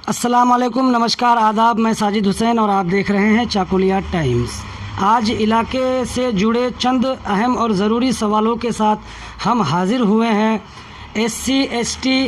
अस्सलाम वालेकुम, नमस्कार, आदाब। मैं साजिद हुसैन और आप देख रहे हैं चाकुलिया टाइम्स। आज इलाके से जुड़े चंद अहम और ज़रूरी सवालों के साथ हम हाजिर हुए हैं SC ST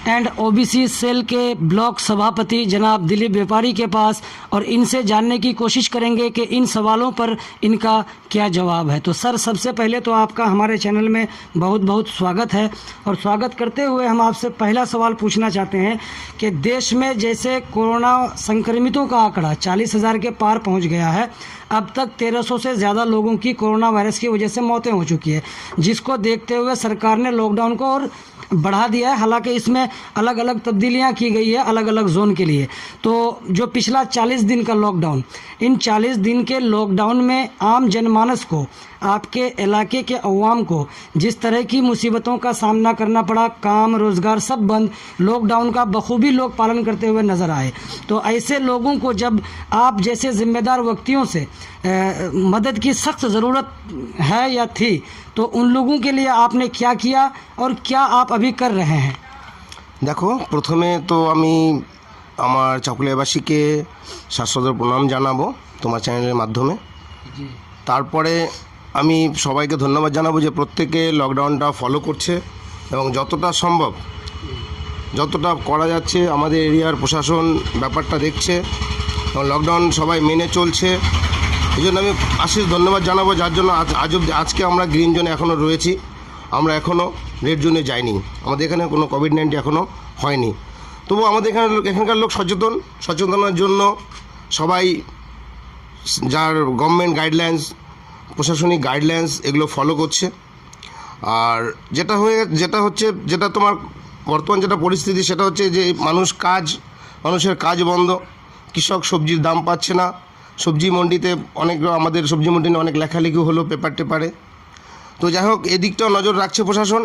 and OBC cell के ब्लॉक सभापति जनाब दिलीप व्यापारी के पास, और इनसे जानने की कोशिश करेंगे कि इन सवालों पर इनका क्या जवाब है। तो सर, सबसे पहले तो आपका हमारे चैनल में बहुत बहुत स्वागत है। और स्वागत करते हुए हम आपसे पहला सवाल पूछना चाहते हैं कि देश में जैसे कोरोना संक्रमितों का आंकड़ा 40,000 के पार पहुंच गया है, अब तक 1300 से ज़्यादा लोगों की कोरोना वायरस की वजह से मौतें हो चुकी है, जिसको देखते हुए सरकार ने लॉकडाउन को और बढ़ा दिया है। हालांकि इसमें अलग अलग तब्दीलियां की गई है अलग अलग जोन के लिए। तो जो पिछला 40 दिन का लॉकडाउन, इन 40 दिन के लॉकडाउन में आम जनमानस को, आपके इलाके के अवाम को जिस तरह की मुसीबतों का सामना करना पड़ा, काम रोज़गार सब बंद, लॉकडाउन का बखूबी लोग पालन करते हुए नज़र आए। तो ऐसे लोगों को जब आप जैसे ज़िम्मेदार व्यक्तियों से मदद की सख्त ज़रूरत है या थी, तो उन लोगों के लिए आपने क्या किया और क्या आप अभी कर रहे हैं? देखो, प्रथमे तो आमी आमार चाकुलियाबासीके शाश्वत प्रणाम जानाबो तुम्हार चैनलेर माध्यमे। तारपरे आमी सबाइके धन्यवाद जानाबो जे प्रत्येके लकडाउनटा फलो करछे एबं যতটা সম্ভব যতটা করা যাচ্ছে আমাদের এরিয়ার প্রশাসন ব্যাপারটা দেখছে এবং লকডাউন সবাই মেনে চলছে। এই জন্য আমি আশিস ধন্যবাদ জানাবো, যার জন্য আজকে আমরা গ্রিন জোনে এখনও রয়েছি। আমরা এখনও রেড জোনে যাইনি, আমাদের এখানে কোনো কোভিড-19 এখনও হয়নি। তবু আমাদের এখানকার লোক সচেতনার জন্য সবাই যার গভর্নমেন্ট গাইডলাইন্স, প্রশাসনিক গাইডলাইন্স এগুলো ফলো করছে। আর যেটা তোমার বর্তমান যেটা পরিস্থিতি, সেটা হচ্ছে যে মানুষের কাজ বন্ধ, কৃষক সবজির দাম পাচ্ছে না, সবজি মন্ডিতে আমাদের সবজি মন্ডি নিয়ে অনেক লেখালেখি হলো পেপারে। তো যাই হোক, এদিকটাও নজর রাখছে প্রশাসন।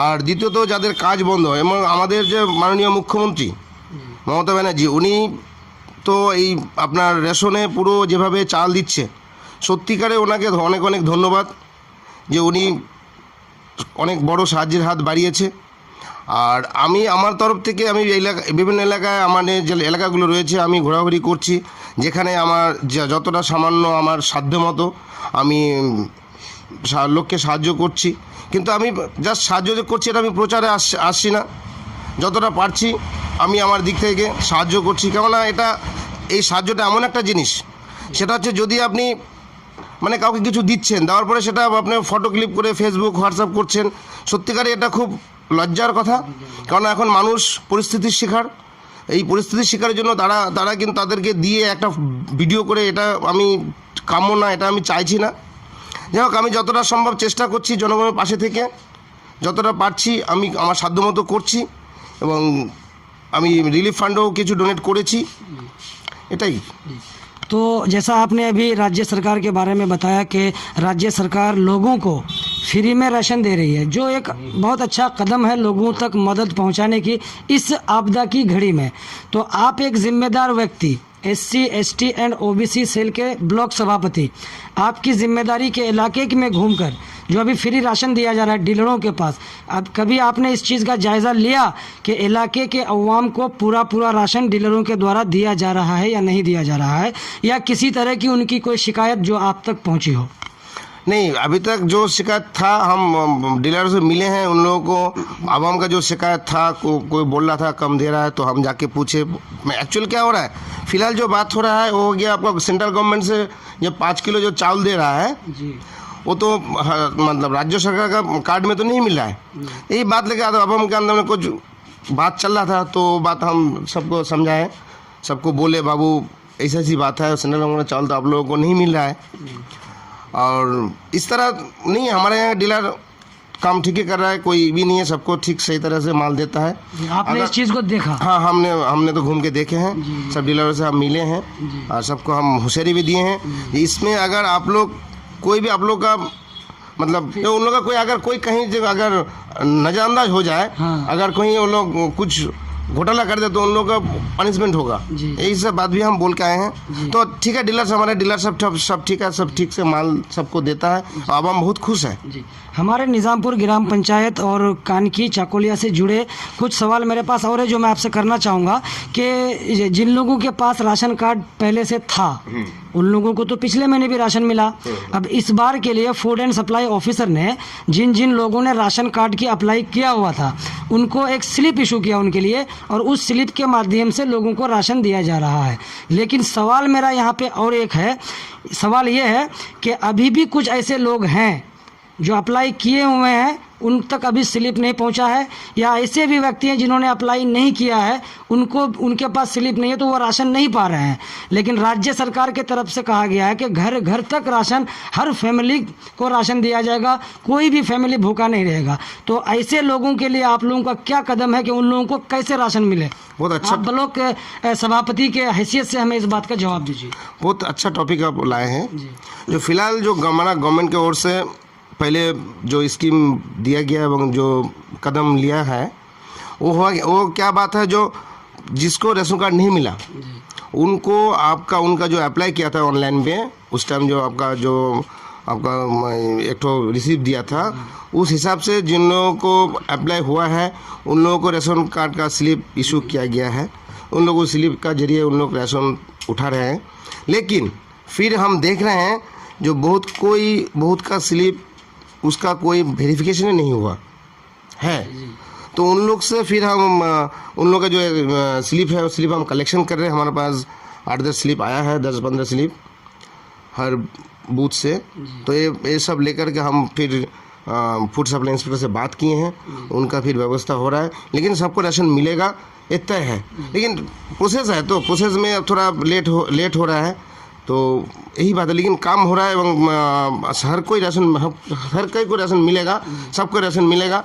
আর দ্বিতীয়ত, যাদের কাজ বন্ধ, এবং আমাদের যে মাননীয় মুখ্যমন্ত্রী মমতা ব্যানার্জি, উনি তো এই আপনার রেশনে পুরো যেভাবে চাল দিচ্ছে, সত্যিকারে ওনাকে অনেক অনেক ধন্যবাদ যে উনি অনেক বড় সাহায্যের হাত বাড়িয়েছে। আর আমি আমার তরফ থেকে আমি বিভিন্ন এলাকায়, আমাদের যে এলাকাগুলো রয়েছে, আমি ঘোরাঘুরি করছি, যেখানে আমার যতটা সামান্য আমার সাধ্যমতো আমি লোককে সাহায্য করছি। কিন্তু আমি জাস্ট সাহায্য করছি, এটা আমি প্রচারে আসছি না। যতটা পারছি আমি আমার দিক থেকে সাহায্য করছি। কেননা এই সাহায্যটা এমন একটা জিনিস, সেটা হচ্ছে যদি আপনি মানে কাউকে কিছু দিচ্ছেন, দেওয়ার পরে সেটা আপনি ফটো ক্লিপ করে ফেসবুক হোয়াটসঅ্যাপ করছেন, সত্যিকারে এটা খুব লজ্জার কথা। কারণ এখন মানুষ পরিস্থিতির শিকার। এই পরিস্থিতির শিকারের জন্য তারা কিন্তু তাদেরকে দিয়ে একটা ভিডিও করে, এটা আমি কাম্য না, এটা আমি চাইছি না। যাই হোক, আমি যতটা সম্ভব চেষ্টা করছি জনগণের পাশে থেকে, যতটা পারছি আমি আমার সাধ্যমতো করছি, এবং আমি রিলিফ ফান্ডও কিছু ডোনেট করেছি, এটাই। तो जैसा आपने अभी राज्य सरकार के बारे में बताया कि राज्य सरकार लोगों को फ्री में राशन दे रही है, जो एक बहुत अच्छा कदम है लोगों तक मदद पहुंचाने की इस आपदा की घड़ी में। तो आप एक जिम्मेदार व्यक्ति, SC ST and OBC cell के ब्लॉक सभापति, आपकी जिम्मेदारी के इलाके में घूमकर जो अभी फ्री राशन दिया जा रहा है डीलरों के पास, अब कभी आपने इस चीज़ का जायज़ा लिया कि इलाके के अवाम को पूरा राशन डीलरों के द्वारा दिया जा रहा है या नहीं दिया जा रहा है, या किसी तरह की उनकी कोई शिकायत जो आप तक पहुंची हो? नहीं, अभी तक जो शिकायत था, हम डीलर से मिले हैं, उन लोगों को आवाम का जो शिकायत था, कोई बोल रहा था कम दे रहा है, तो हम जाके पूछे एक्चुअल क्या हो रहा है। फिलहाल जो बात हो रहा है वो हो गया, आपका सेंट्रल गवर्नमेंट से जो 5 किलो जो चावल दे रहा है जी, वो तो मतलब राज्य सरकार का कार्ड में तो नहीं मिल रहा है। यही बात लेके आवाम के अंदर में कुछ बात चल रहा था, तो बात हम सबको समझाएं, सबको बोले बाबू ऐसी बात है, सेंट्रल गवर्नमेंट का चावल तो आप लोगों को नहीं मिल रहा है। और इस तरह नहीं, हमारे यहाँ डीलर काम ठीक ही कर रहा है, कोई भी नहीं है, सबको ठीक सही तरह से माल देता है। आपने इस चीज़ को देखा? हाँ, हमने तो घूम के देखे हैं, सब डीलरों से हम मिले हैं और सबको हम होशियारी भी दिए हैं। इसमें अगर आप लोग कोई भी आप लोग का मतलब उन लोग का कोई अगर कोई कहीं अगर नज़रअंदाज हो जाए, हाँ। अगर कहीं वो लोग कुछ घोटाला कर दे तो उन लोगों का पनिशमेंट होगा। जी। यही सब बात भी हम बोल के आए हैं। तो ठीक है, डीलर हमारे डीलर सब ठीक है, सब ठीक से माल सबको देता है, अब हम बहुत खुश हैं। जी, हमारे निज़ामपुर ग्राम पंचायत और कानकी चाकुलिया से जुड़े कुछ सवाल मेरे पास और है जो मैं आपसे करना चाहूँगा कि जिन लोगों के पास राशन कार्ड पहले से था उन लोगों को तो पिछले महीने भी राशन मिला। अब इस बार के लिए फूड एंड सप्लाई ऑफिसर ने जिन जिन लोगों ने राशन कार्ड की अप्लाई किया हुआ था उनको एक स्लिप इशू किया उनके लिए, और उस स्लिप के माध्यम से लोगों को राशन दिया जा रहा है। लेकिन सवाल मेरा यहाँ पे और एक है, सवाल ये है कि अभी भी कुछ ऐसे लोग हैं जो अप्लाई किए हुए हैं उन तक अभी स्लिप नहीं पहुंचा है, या ऐसे भी व्यक्ति हैं जिन्होंने अप्लाई नहीं किया है उनके पास स्लिप नहीं है तो वो राशन नहीं पा रहे हैं। लेकिन राज्य सरकार के तरफ से कहा गया है कि घर घर तक राशन, हर फैमिली को राशन दिया जाएगा, कोई भी फैमिली भूखा नहीं रहेगा। तो ऐसे लोगों के लिए आप लोगों का क्या कदम है कि उन लोगों को कैसे राशन मिले? बहुत अच्छा, आप ब्लॉक के सभापति के हैसियत से हमें इस बात का जवाब दीजिए। बहुत अच्छा टॉपिक आप लाए हैं। जो फिलहाल जो हमारा गवर्नमेंट की ओर से पहले जो स्कीम दिया गया एवं जो कदम लिया है वो क्या बात है, जो जिसको राशन कार्ड नहीं मिला उनको उनका जो अप्लाई किया था ऑनलाइन में उस टाइम जो आपका एक तो रिसीव दिया था उस हिसाब से जिन लोगों को अप्लाई हुआ है उन लोगों को राशन कार्ड का स्लिप इशू किया गया है। उन लोगों को स्लिप का जरिए उन लोग राशन उठा रहे हैं। लेकिन फिर हम देख रहे हैं जो बहुत का स्लिप उसका कोई वेरिफिकेशन नहीं हुआ है, तो उन लोग से फिर हम उन लोग का जो स्लिप है स्लिप हम कलेक्शन कर रहे हैं। हमारे पास 8-10 स्लिप आया है, 10-15 स्लिप हर बूथ से। तो ये सब लेकर के हम फिर फूड सप्लाई इंस्पेक्टर से बात किए हैं, उनका फिर व्यवस्था हो रहा है। लेकिन सबको राशन मिलेगा ये तय है, लेकिन प्रोसेस है, तो प्रोसेस में अब थोड़ा लेट हो रहा है, तो यही बात है। लेकिन काम हो रहा है एवं हर कोई को राशन मिलेगा, सबको राशन मिलेगा।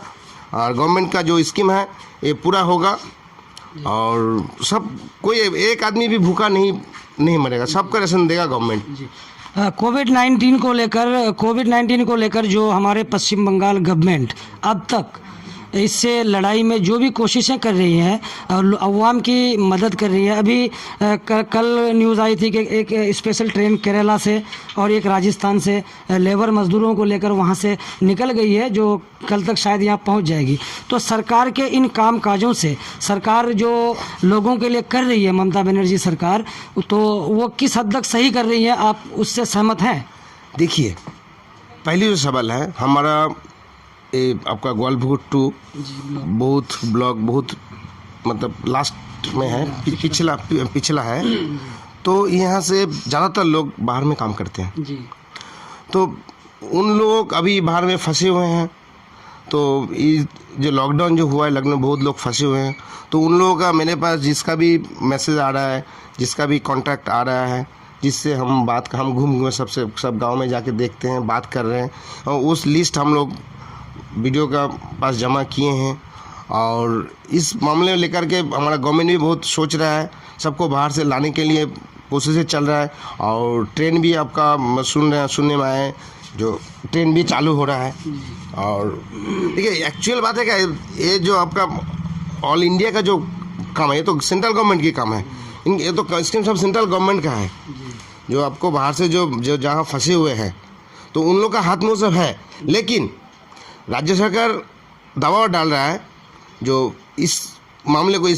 और गवर्नमेंट का जो स्कीम है ये पूरा होगा और सब कोई एक आदमी भी भूखा नहीं मरेगा, सबका राशन देगा गवर्नमेंट। कोविड-19 को लेकर जो हमारे पश्चिम बंगाल गवर्नमेंट अब तक इससे लड़ाई में जो भी कोशिशें कर रही हैं और अवाम की मदद कर रही है। अभी कल न्यूज़ आई थी कि एक स्पेशल ट्रेन केरला से और एक राजस्थान से लेबर मजदूरों को लेकर वहां से निकल गई है, जो कल तक शायद यहाँ पहुंच जाएगी। तो सरकार के इन काम काजों से सरकार जो लोगों के लिए कर रही है, ममता बनर्जी सरकार, तो वो किस हद तक सही कर रही है, आप उससे सहमत हैं? देखिए, पहली जो सवाल है हमारा आपका ग्वालभोग 2 बहुत ब्लॉक बहुत मतलब लास्ट में है, पिछला है। तो यहाँ से ज़्यादातर लोग बाहर में काम करते हैं जी। तो उन लोग अभी बाहर में फंसे हुए हैं। तो ये जो लॉकडाउन जो हुआ है लगभग बहुत लोग फंसे हुए हैं। तो उन लोगों का मेरे पास जिसका भी मैसेज आ रहा है, जिसका भी कॉन्टैक्ट आ रहा है, जिससे हम घूम सब गांव में जाके देखते हैं, बात कर रहे हैं, और उस लिस्ट हम लोग वीडियो का पास जमा किए हैं। और इस मामले में लेकर के हमारा गवर्नमेंट भी बहुत सोच रहा है, सबको बाहर से लाने के लिए कोशिशें चल रहा है। और ट्रेन भी आपका सुनने में आए, जो ट्रेन भी चालू हो रहा है। और देखिए, एक्चुअल बात है क्या, ये जो आपका ऑल इंडिया का जो काम है ये तो सेंट्रल गवर्नमेंट की काम है। ये तो स्कीम सब सेंट्रल गवर्नमेंट का है। जो आपको बाहर से जो जहाँ फंसे हुए हैं तो उन लोग का हाथ मुँह सब है। लेकिन राज्य सरकार दबाव डाल रहा है जो इस मामले को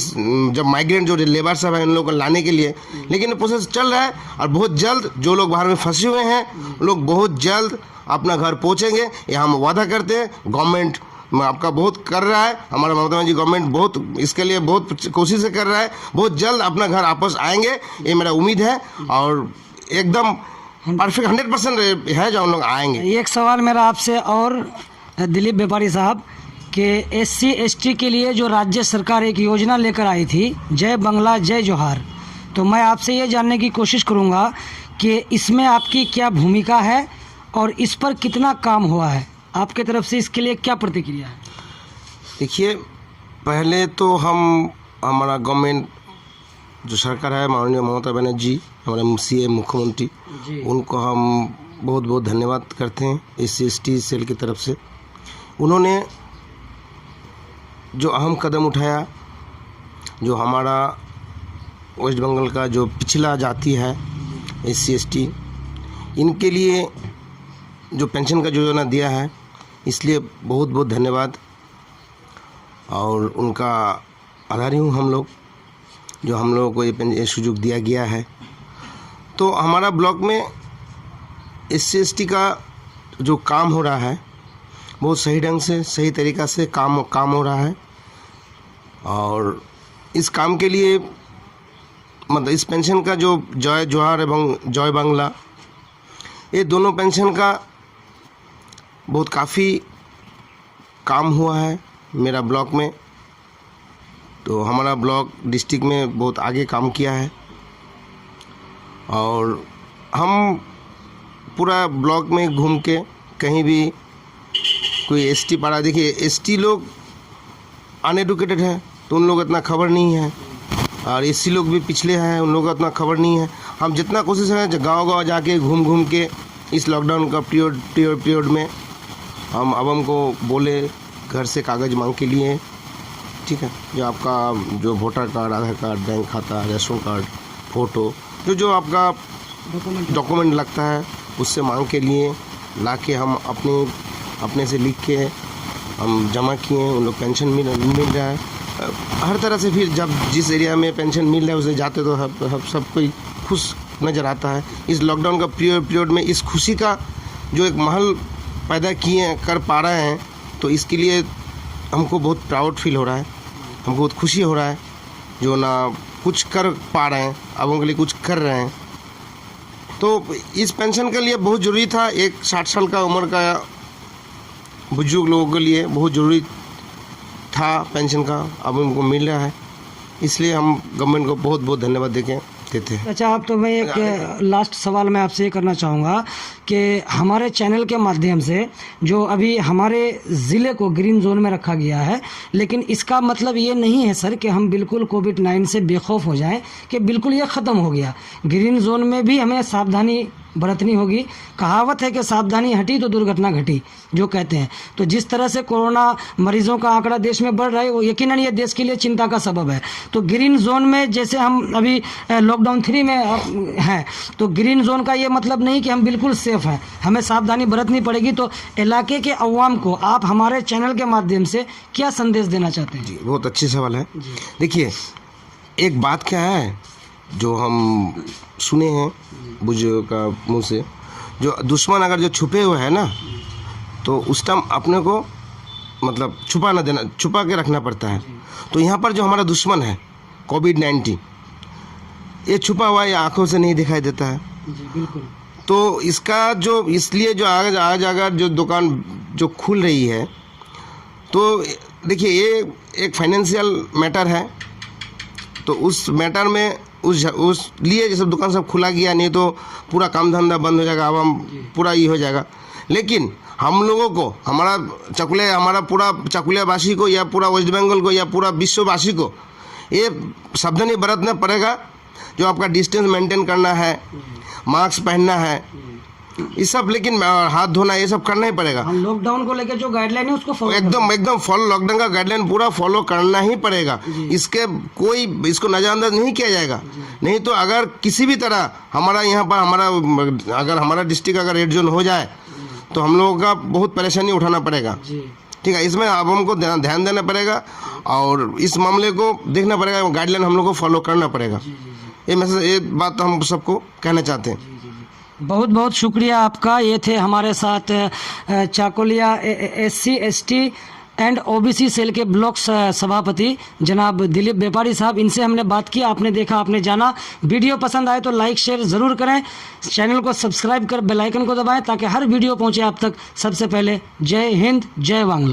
जब माइग्रेंट जो लेबर सब है उन लोगों को लाने के लिए। लेकिन प्रोसेस चल रहा है और बहुत जल्द जो लोग बाहर में फंसे हुए हैं उन लोग बहुत जल्द अपना घर पहुंचेंगे, ये हम वादा करते हैं। गवर्नमेंट आपका बहुत कर रहा है, हमारा ममता बनर्जी गवर्नमेंट बहुत इसके लिए बहुत कोशिशें कर रहा है। बहुत जल्द अपना घर वापस आएंगे, ये मेरा उम्मीद है। और एकदम परफेक्ट 100% है जो हम लोग आएंगे। एक सवाल मेरा आपसे और दिलीप व्यापारी साहब कि SC ST के लिए जो राज्य सरकार एक योजना लेकर आई थी, जय बंगला जय जोहार, तो मैं आपसे ये जानने की कोशिश करूँगा कि इसमें आपकी क्या भूमिका है और इस पर कितना काम हुआ है, आपके तरफ से इसके लिए क्या प्रतिक्रिया है? देखिए, पहले तो हमारा गवर्नमेंट जो सरकार है माननीय ममता बनर्जी, हमारे CM मुख्यमंत्री, उनको हम बहुत बहुत धन्यवाद करते हैं SC ST सेल की तरफ से। उन्होंने जो अहम कदम उठाया, जो हमारा वेस्ट बंगाल का जो पिछला जाति है SC ST, इनके लिए जो पेंशन का योजना दिया है, इसलिए बहुत बहुत धन्यवाद। और उनका आभारी हूँ हम लोग, जो हम लोगों को ये सुযোগ दिया गया है। तो हमारा ब्लॉक में SC ST का जो काम हो रहा है बहुत सही ढंग से, सही तरीक़ा से काम हो रहा है। और इस काम के लिए मतलब इस पेंशन का जो जय जोहार एवं जय बांग्ला, ये दोनों पेंशन का बहुत काफ़ी काम हुआ है मेरा ब्लॉक में। तो हमारा ब्लॉक डिस्ट्रिक्ट में बहुत आगे काम किया है। और हम पूरा ब्लॉक में घूम के कहीं भी कोई ST पाड़ा, देखिए ST लोग अनएडुकेटेड है तो उन लोग इतना खबर नहीं है, और SC लोग भी पिछले हैं, उन लोगों को इतना खबर नहीं है। हम जितना कोशिश है गांव-गांव जाके घूम के इस लॉकडाउन का पीरियड में हम आवाम को बोले घर से कागज़ मांग के लिए, ठीक है, जो आपका जो वोटर कार्ड, आधार कार्ड, बैंक खाता, रेशन कार्ड, फ़ोटो, जो आपका डॉक्यूमेंट लगता है उससे मांग के लिए ला के हम अपने से लिख के हम जमा किए। उन लोग पेंशन मिल रहा है हर तरह से। फिर जब जिस एरिया में पेंशन मिल रहा है उसे जाते तो सब कोई खुश नज़र आता है। इस लॉकडाउन का पीरियड में इस खुशी का जो एक माहौल पैदा कर पा रहे हैं, तो इसके लिए हमको बहुत प्राउड फील हो रहा है, हमको बहुत खुशी हो रहा है जो ना कुछ कर पा रहे हैं, अब उनके लिए कुछ कर रहे हैं। तो इस पेंशन के लिए बहुत ज़रूरी था, एक 60 साल का उम्र का बुजुर्ग लोगों के लिए बहुत ज़रूरी था पेंशन का, अब उनको मिल रहा है, इसलिए हम गवर्नमेंट को बहुत बहुत धन्यवाद देते हैं। अच्छा, अब तो मैं एक लास्ट सवाल मैं आपसे ये करना चाहूँगा कि हमारे चैनल के माध्यम से जो अभी हमारे ज़िले को ग्रीन जोन में रखा गया है, लेकिन इसका मतलब ये नहीं है सर कि हम बिल्कुल कोविड-19 से बेखौफ हो जाएं कि बिल्कुल ये ख़त्म हो गया। ग्रीन जोन में भी हमें सावधानी बरतनी होगी। कहावत है कि सावधानी हटी तो दुर्घटना घटी, जो कहते हैं। तो जिस तरह से कोरोना मरीजों का आंकड़ा देश में बढ़ रहा है, वो यकीनन ये देश के लिए चिंता का सबब है। तो ग्रीन जोन में जैसे हम अभी लॉकडाउन 3 में हैं, तो ग्रीन जोन का ये मतलब नहीं कि हम बिल्कुल सेफ हैं, हमें सावधानी बरतनी पड़ेगी। तो इलाके के अवाम को आप हमारे चैनल के माध्यम से क्या संदेश देना चाहते हैं? जी, बहुत अच्छी सवाल है। देखिए, एक बात क्या है जो हम सुने हैं बुजुर्ग का मुँह से, जो दुश्मन अगर जो छुपे हुए हैं ना, तो उस टाइम अपने को मतलब छुपा के रखना पड़ता है। तो यहाँ पर जो हमारा दुश्मन है कोविड-19, ये छुपा हुआ ये आँखों से नहीं दिखाई देता है। जी बिल्कुल। तो इसका जो इसलिए जो आज अगर जो दुकान जो खुल रही है, तो देखिए ये एक फाइनेंशियल मैटर है। तो उस मैटर में उस लिए ये सब दुकान सब खुला गया, नहीं तो पूरा काम धंधा बंद हो जाएगा, अब हम पूरा ये हो जाएगा। लेकिन हम लोगों को हमारा पूरा चकुलियावासी को या पूरा वेस्ट बंगाल को या पूरा विश्ववासी को ये सावधानी बरतना पड़ेगा। जो आपका डिस्टेंस मेंटेन करना है, मास्क पहनना है, ये सब, लेकिन हाथ धोना, ये सब करना ही पड़ेगा। हम लॉकडाउन को लेकर जो गाइडलाइन है उसको फॉलो एकदम फॉलो, लॉकडाउन का गाइडलाइन पूरा फॉलो करना ही पड़ेगा। इसको नज़रअंदाज नहीं किया जाएगा। नहीं तो अगर किसी भी तरह हमारा यहाँ पर अगर हमारा डिस्ट्रिक्ट अगर रेड जोन हो जाए तो हम लोगों का बहुत परेशानी उठाना पड़ेगा। ठीक है, इसमें अब हमको ध्यान देना पड़ेगा और इस मामले को देखना पड़ेगा, गाइडलाइन हम लोग को फॉलो करना पड़ेगा। ये मैसेज, ये बात हम सबको कहना चाहते हैं। बहुत बहुत शुक्रिया आपका। ये थे हमारे साथ Chakulia SC ST and OBC cell के ब्लॉक सभापति जनाब दिलीप व्यापारी साहब। इनसे हमने बात की, आपने देखा, आपने जाना। वीडियो पसंद आए तो लाइक शेयर ज़रूर करें, चैनल को सब्सक्राइब कर बेल आइकन को दबाएं ताकि हर वीडियो पहुंचे आप तक सबसे पहले। जय हिंद, जय बांग्ला।